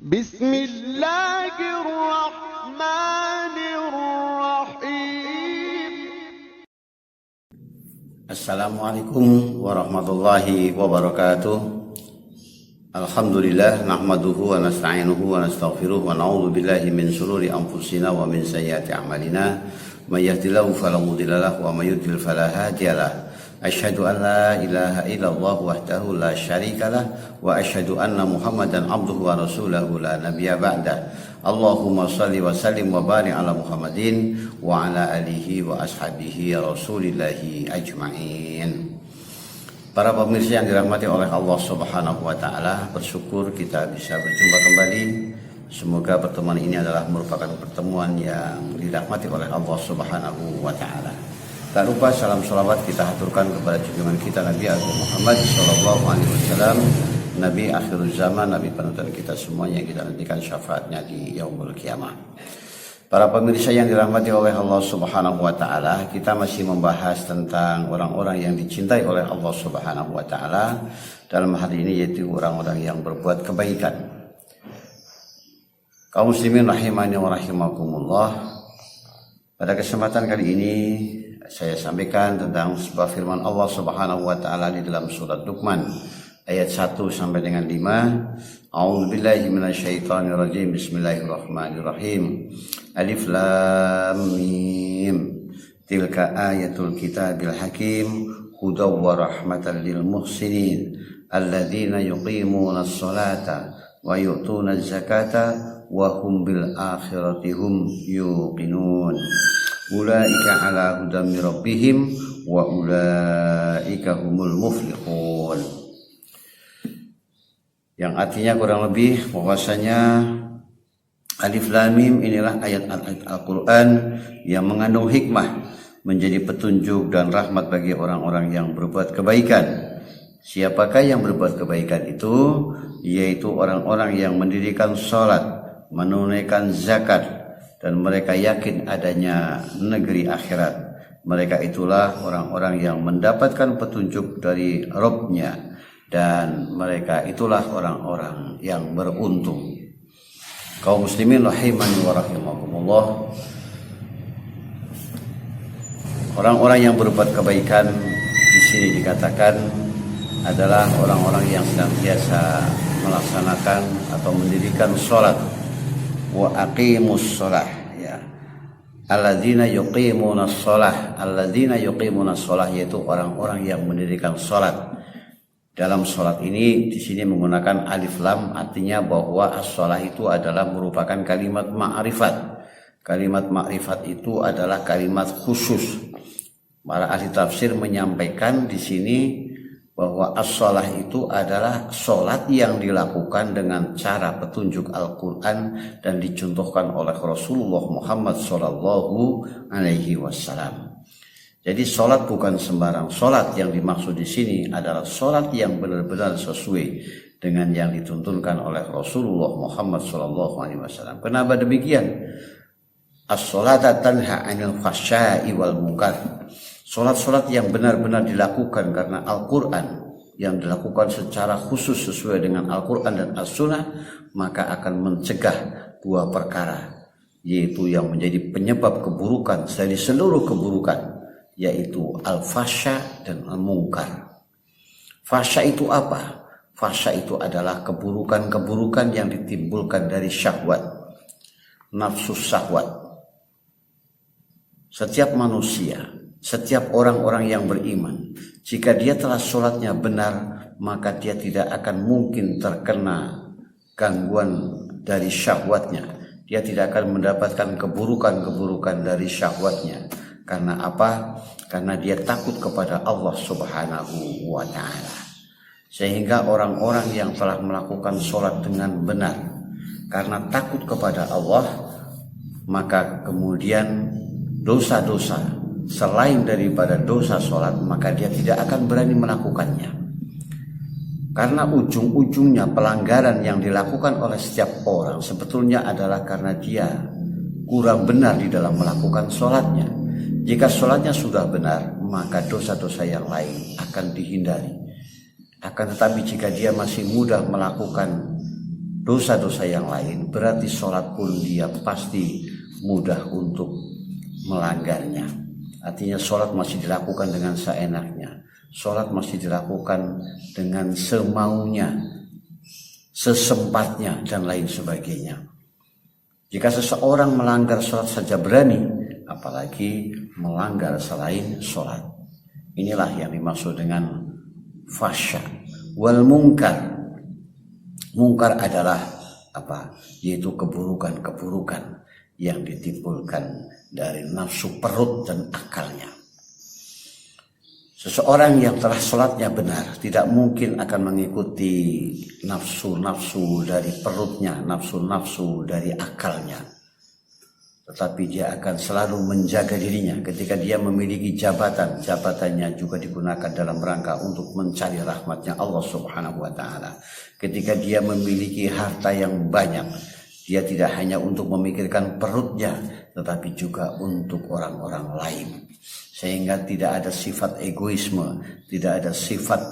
Bismillahirrahmanirrahim. Assalamualaikum warahmatullahi wabarakatuh. Alhamdulillah nahmaduhu wa nasta'inuhu wa nastaghfiruh wa na'udzu billahi min shururi anfusina wa min sayyiati a'malina. May yahdihillahu fala mudilla lahu wa may yudlil fala hadiya lahu. Asyhadu an la ilaha illallah wahdahu la syarikalah wa asyhadu anna Muhammadan abduhu wa rasuluhu la nabiyya ba'da. Allahumma shalli wa sallim wa barik ala Muhammadin wa ala alihi wa ashabihi rasulillahi ajma'in. Para pemirsa yang dirahmati oleh Allah Subhanahu wa taala, bersyukur kita bisa berjumpa kembali. Semoga pertemuan ini adalah merupakan pertemuan yang dirahmati oleh Allah Subhanahu wa taala. Tak lupa salam salawat kita haturkan kepada junjungan kita Nabi Agung Muhammad sallallahu alaihi wasallam, Nabi akhirul zaman, Nabi panutan kita semuanya yang kita nantikan syafaatnya di yaumul kiamah. Para pemirsa yang dirahmati oleh Allah Subhanahu wa taala, kita masih membahas tentang orang-orang yang dicintai oleh Allah Subhanahu wa taala. Dalam hal ini yaitu orang-orang yang berbuat kebaikan. Kaum muslimin rahimani wa rahimakumullah. Pada kesempatan kali ini saya sampaikan tentang sebuah firman Allah Subhanahu wa taala di dalam surat Luqman ayat 1 sampai dengan 5. A'udzubillahi minasyaitonir rajim. Bismillahirrahmanirrahim. Alif lam mim. Tilka ayatul kitabil hakim hudaw wa rahmatan lil muhsinin alladzina yuqimunas salata wa yu'tunaz zakata wa hum bil akhirati hum yuqinun. Ulaika ala hudam min rabbihim wa ulaika humul muflihun. Yang artinya kurang lebih bahwasanya Alif Lam Mim inilah ayat-ayat Al-Quran yang mengandung hikmah, menjadi petunjuk dan rahmat bagi orang-orang yang berbuat kebaikan. Siapakah yang berbuat kebaikan itu? Yaitu orang-orang yang mendirikan sholat, menunaikan zakat, dan mereka yakin adanya negeri akhirat. Mereka itulah orang-orang yang mendapatkan petunjuk dari Rabb-nya, dan mereka itulah orang-orang yang beruntung. Kaum muslimin rahimani wa rahimakumullah, orang-orang yang berbuat kebaikan di sini dikatakan adalah orang-orang yang senantiasa melaksanakan atau mendirikan sholat. Wa aqimus sholah, ya. Alladzina yuqimunas sholah, alladzina yuqimunas sholah, yaitu orang-orang yang mendirikan sholat. Dalam sholat ini di sini menggunakan alif lam, artinya bahwa as-sholah itu adalah merupakan kalimat ma'rifat. Kalimat ma'rifat itu adalah kalimat khusus. Para ahli tafsir menyampaikan di sini bahwa as-sholah itu adalah sholat yang dilakukan dengan cara petunjuk Al-Quran dan dicontohkan oleh Rasulullah Muhammad Sallallahu Alaihi Wasallam. Jadi sholat bukan sembarang sholat, yang dimaksud di sini adalah sholat yang benar-benar sesuai dengan yang dituntunkan oleh Rasulullah Muhammad Sallallahu Alaihi Wasallam. Kenapa demikian? As-sholata tanha 'anil fahsya'i wal munkar. Sholat-sholat yang benar-benar dilakukan karena Al-Quran, yang dilakukan secara khusus sesuai dengan Al-Quran dan As-Sunnah, maka akan mencegah dua perkara, yaitu yang menjadi penyebab keburukan dari seluruh keburukan, yaitu al-fahsya dan al-munkar. Fahsya itu apa? Fahsya itu adalah keburukan-keburukan yang ditimbulkan dari syahwat, nafsu syahwat. Setiap manusia, setiap orang-orang yang beriman, jika dia telah sholatnya benar, maka dia tidak akan mungkin terkena gangguan dari syahwatnya. Dia tidak akan mendapatkan keburukan-keburukan dari syahwatnya. Karena apa? Karena dia takut kepada Allah Subhanahu wa ta'ala. Sehingga orang-orang yang telah melakukan sholat dengan benar karena takut kepada Allah, maka kemudian dosa-dosa selain daripada dosa sholat, maka dia tidak akan berani melakukannya. Karena ujung-ujungnya pelanggaran yang dilakukan oleh setiap orang sebetulnya adalah karena dia kurang benar di dalam melakukan sholatnya. Jika sholatnya sudah benar, maka dosa-dosa yang lain akan dihindari. Akan tetapi jika dia masih mudah melakukan dosa-dosa yang lain, berarti sholat pun dia pasti mudah untuk melanggarnya. Artinya sholat masih dilakukan dengan seenaknya, sholat masih dilakukan dengan semaunya, sesempatnya, dan lain sebagainya. Jika seseorang melanggar sholat saja berani, apalagi melanggar selain sholat. Inilah yang dimaksud dengan fasya. Wal mungkar. Mungkar adalah apa? Yaitu keburukan-keburukan yang ditimbulkan dari nafsu perut dan akalnya. Seseorang yang telah sholatnya benar tidak mungkin akan mengikuti nafsu-nafsu dari perutnya, nafsu-nafsu dari akalnya. Tetapi dia akan selalu menjaga dirinya ketika dia memiliki jabatan. Jabatannya juga digunakan dalam rangka untuk mencari rahmatnya Allah Subhanahu wa ta'ala. Ketika dia memiliki harta yang banyak, dia tidak hanya untuk memikirkan perutnya, tetapi juga untuk orang-orang lain. Sehingga tidak ada sifat egoisme, tidak ada sifat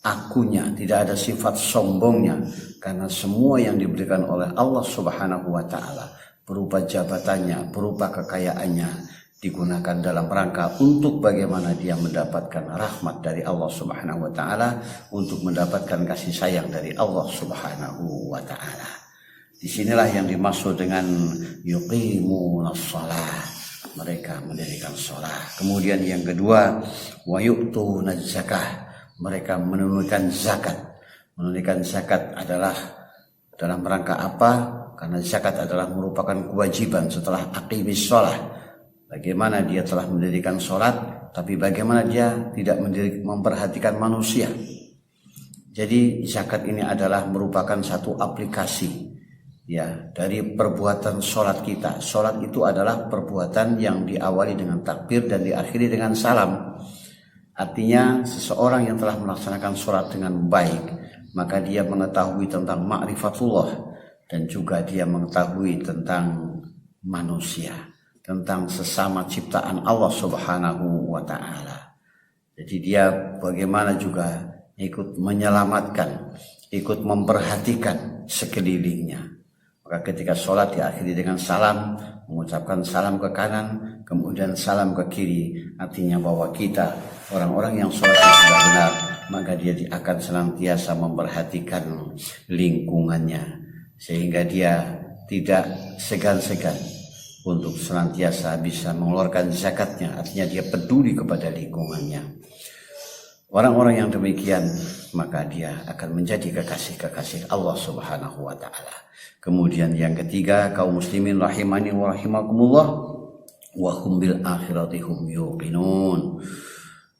akunya, tidak ada sifat sombongnya. Karena semua yang diberikan oleh Allah Subhanahu wa ta'ala, berupa jabatannya, berupa kekayaannya, digunakan dalam rangka untuk bagaimana dia mendapatkan rahmat dari Allah Subhanahu wa ta'ala, untuk mendapatkan kasih sayang dari Allah Subhanahu wa ta'ala. Disinilah yang dimaksud dengan yuqimunas shalah, mereka mendirikan sholat. Kemudian yang kedua, wa yu'tunaz zakah, mereka menunaikan zakat. Menunaikan zakat adalah dalam rangka apa? Karena zakat adalah merupakan kewajiban setelah aqimis sholat. Bagaimana dia telah mendirikan sholat, tapi bagaimana dia tidak memperhatikan manusia. Jadi zakat ini adalah merupakan satu aplikasi ya dari perbuatan sholat kita. Sholat itu adalah perbuatan yang diawali dengan takbir dan diakhiri dengan salam. Artinya seseorang yang telah melaksanakan sholat dengan baik, maka dia mengetahui tentang ma'rifatullah, dan juga dia mengetahui tentang manusia, tentang sesama ciptaan Allah Subhanahu wa ta'ala. Jadi dia bagaimana juga ikut menyelamatkan, ikut memperhatikan sekelilingnya. Maka ketika sholat diakhiri dengan salam, mengucapkan salam ke kanan, kemudian salam ke kiri. Artinya bahwa kita, orang-orang yang sholatnya sudah benar, maka dia akan senantiasa memperhatikan lingkungannya, sehingga dia tidak segan-segan untuk senantiasa bisa mengeluarkan zakatnya. Artinya dia peduli kepada lingkungannya. Orang-orang yang demikian, maka dia akan menjadi kekasih-kekasih Allah Subhanahu wa ta'ala. Kemudian yang ketiga, kaum muslimin rahimani wa rahimakumullah, wa hum bil akhirati hum yuqinun.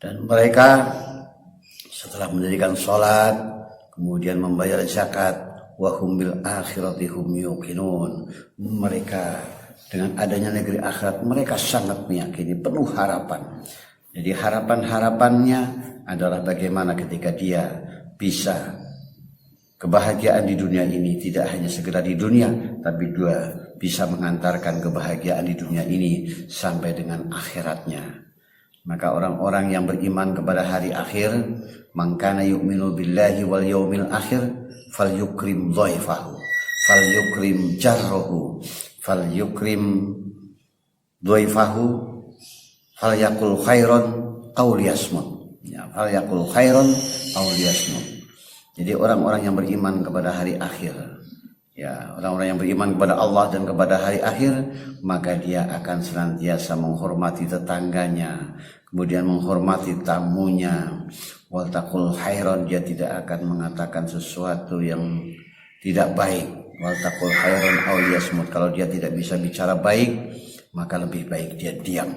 Dan mereka setelah mendirikan sholat, kemudian membayar zakat, wa hum bil akhirati hum yuqinun. Mereka dengan adanya negeri akhirat, mereka sangat meyakini, penuh harapan. Jadi harapan-harapannya adalah bagaimana ketika dia bisa kebahagiaan di dunia ini, tidak hanya sekedar di dunia, tapi juga bisa mengantarkan kebahagiaan di dunia ini sampai dengan akhiratnya. Maka orang-orang yang beriman kepada hari akhir, man kana yu'minu billahi wal yaumil akhir falyukrim dhaifahu, falyukrim jarrahu, falyukrim dhaifahu, falyakul khairan aw liyasmut. Ya, falyakul khairan aw liyasmut. Jadi orang-orang yang beriman kepada hari akhir, ya, orang-orang yang beriman kepada Allah dan kepada hari akhir, maka dia akan senantiasa menghormati tetangganya, kemudian menghormati tamunya. Wal taqul khairan, dia tidak akan mengatakan sesuatu yang tidak baik. Wal taqul khairan aw liyasmut, kalau dia tidak bisa bicara baik, maka lebih baik dia diam.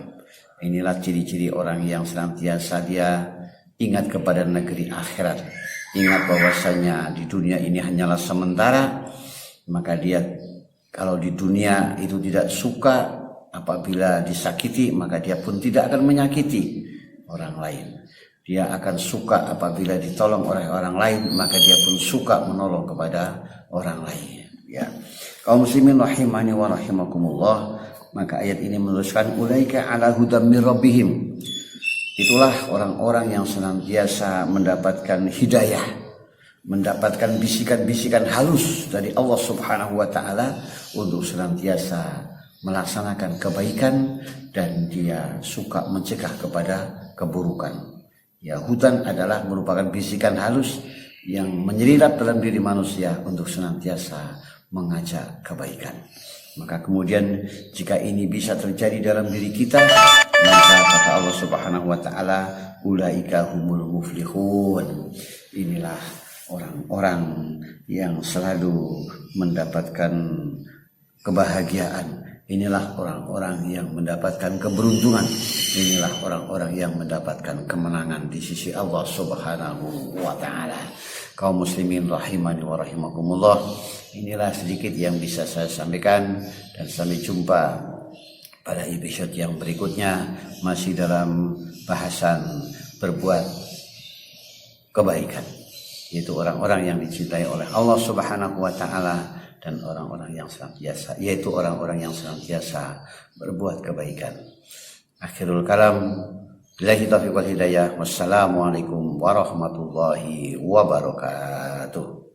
Inilah ciri-ciri orang yang senantiasa dia ingat kepada negeri akhirat. Ingat bahwasanya di dunia ini hanyalah sementara, maka dia kalau di dunia itu tidak suka apabila disakiti, maka dia pun tidak akan menyakiti orang lain. Dia akan suka apabila ditolong oleh orang lain, maka dia pun suka menolong kepada orang lain. Ya, kaum muslimin rahimani wa rahimakumullah, maka ayat ini menuliskan ulaika ala hudam mir rabbihim. Itulah orang-orang yang senantiasa mendapatkan hidayah mendapatkan bisikan-bisikan halus dari Allah Subhanahu wa taala untuk senantiasa melaksanakan kebaikan, dan dia suka mencegah kepada keburukan. Ya, hutan adalah merupakan bisikan halus yang menyeriap dalam diri manusia untuk senantiasa mengajak kebaikan. Maka kemudian jika ini bisa terjadi dalam diri kita, maka kata Allah Subhanahu wa taala, ulaika humul muflihun. Inilah orang-orang yang selalu mendapatkan kebahagiaan. Inilah orang-orang yang mendapatkan keberuntungan. Inilah orang-orang yang mendapatkan kemenangan di sisi Allah Subhanahu wa taala. Kaum muslimin rahimani wa rahimakumullah, inilah sedikit yang bisa saya sampaikan, dan sampai jumpa pada episode yang berikutnya, masih dalam bahasan berbuat kebaikan, yaitu orang-orang yang dicintai oleh Allah Subhanahu wa taala, dan orang-orang yang senantiasa, yaitu orang-orang yang senantiasa berbuat kebaikan. Akhirul kalam, billahi taufiq wal hidayah. Wassalamualaikum warahmatullahi wabarakatuh.